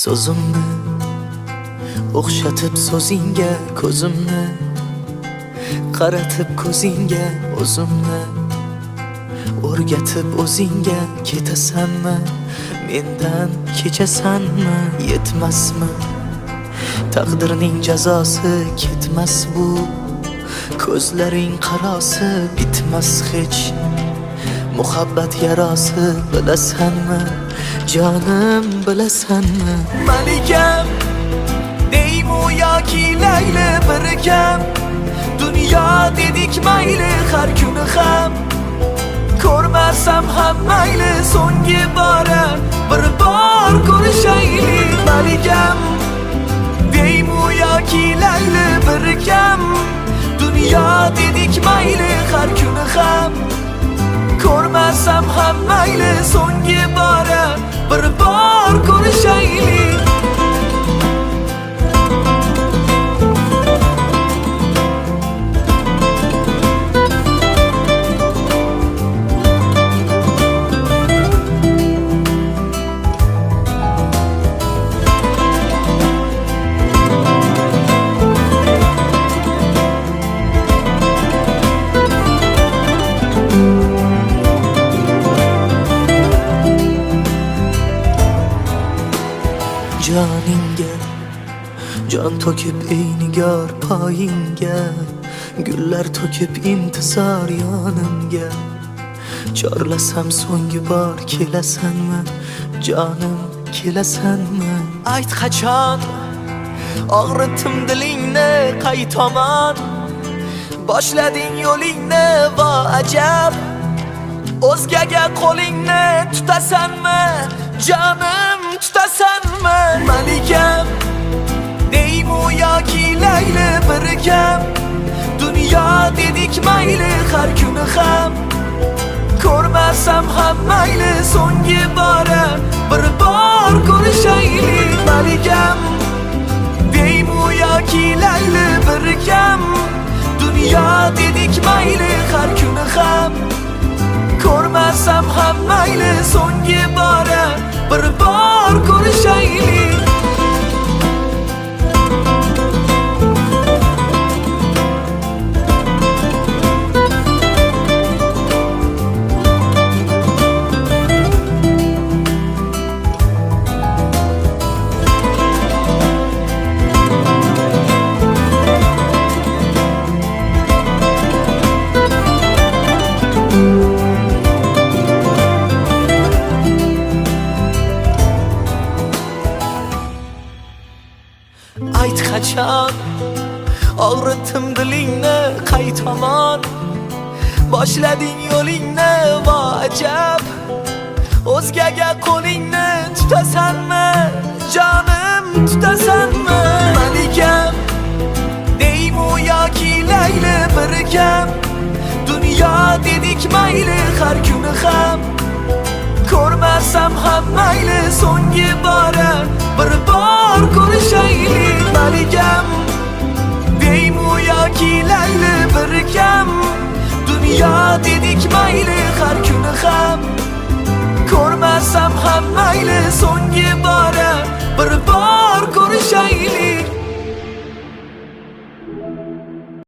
So'zimni o'xshatib so'zingga ko'zimni qaratib ko'zingga o'zimni o'rgatib o'zingga ketasanmi mendan kechasanmi yetmasmi taqdirning jazosi ketmas bu ko'zlaring qarosi bitmas hech muhabbat yarosi bilasanmi jonim bilasanmi malikam deymu yoki layli bir kam dunyo dedik mayli har kuni ham ko'rmasam ham mayli so'nggi bora bir bor ko'rishaylik malikam deymu yoki layli bir kam dunyo dedik mayli har kuni ham ko'rmasam ham mayli so'nggi bora bir bor ko'rishaylik joningga jon to'kib ey nigor poyingga gullar to'kib intizor yonimga chorlasam so'nggi bor kelasanmi jonim kelasanmi ayt qachon og'ritdim dilingni qay tomon boshlading yo'lingni vo ajab o'zgaga qo'lingni tutasanmi jonim tutasanmi malikam deymu yoki layli bir kam dunyo dedik mayli har kuni ham ko'rmasam ham mayli so'nggi bora bir bor ko'rishaylik malikam deymu yoki layli bir kam dunyo dedik mayli har kuni ham ko'rmasam ham mayli so'nggi bora bir bor ko'rishaylik ayt qachon og'ritdim dilingni qay tomon boshlading yo'lingni vo ajab o'zgaga qo'lingni tutasanmi jonim tutasanmi malikam deymu yoki layli bir kam dunyo dedik mayli har kuni ham ko'rmasam ham mayli so'nggi bora bir bor ko'rishaylik malikam deymu yoki layli bir kam dunyo dedik mayli har kuni ham ko'rmasam ham mayli so'nggi bora bir bor ko'rishaylik